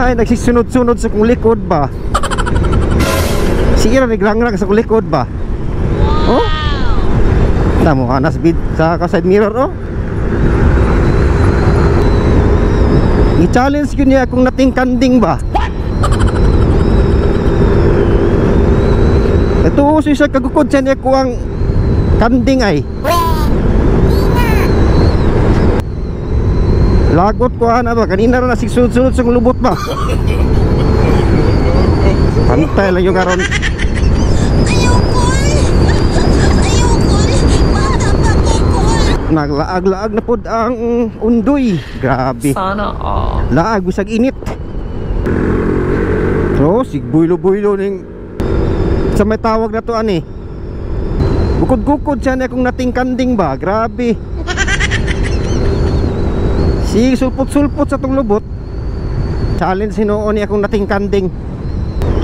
Ay, nagsisunod-sunod sa kong likod ba? Sige na, nagrangrang sa kong likod ba? Oh? Tamo ka na sa side mirror, oh? I-challenge ko niya kung nating kanding ba? Ito uso siya kagukod siya niya kung ang kanding ay lagot ko na ba? Kanina rin nasisunod-sunod sa lubot ba? Pantay lang yung karon. Naglaag-laag na pod ang undoy. Grabe. Sana all. Laag, bisag init. So, sigbuylo-buylo ning sa may tawag na to ani. Bukod-bukod siya na kung nating kanding ba. Grabe. Si sulpot-sulpot sa tong lubot. Challenge sinuon niya kung nating kanding.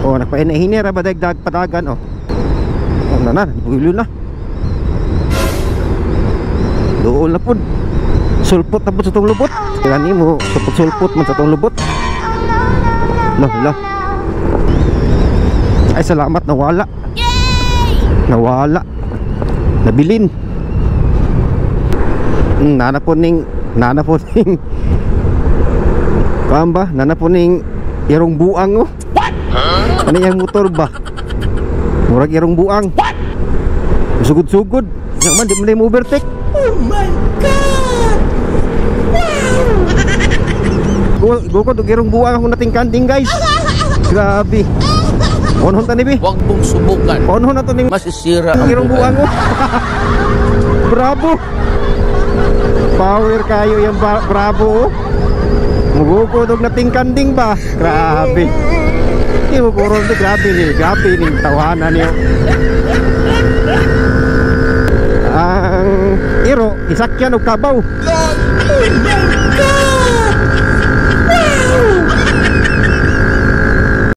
Oh, nagpahinira ba dagdag padagan oh. Oh, na, buylo na. Doon na po. Sulpot na po sa itong lubot. Kaya mo, sulpot man sa itong lubot. Lah. Ay, salamat, nawala. Nawala. Nabilin. Nana po ning paham ba? Nana po ning irong buang oh. Ano yung motor ba? Murag irong buang. Sugod-sugod. Naman, di mo na yung overtake. Oh my God! Wow! Gukod, irong buang akong nating kanding guys. Grabe. Onhon ta ni bi. Huwag mong subukan. Onhon na to ning masisira ang irong buang oh. Bravo. Power kayo yung bravo oh. Mugukod og nating kanding ba? Grabe. Di mo kurong to, grabe ni tawanan niyo. Ang iro isakyan og kabaw.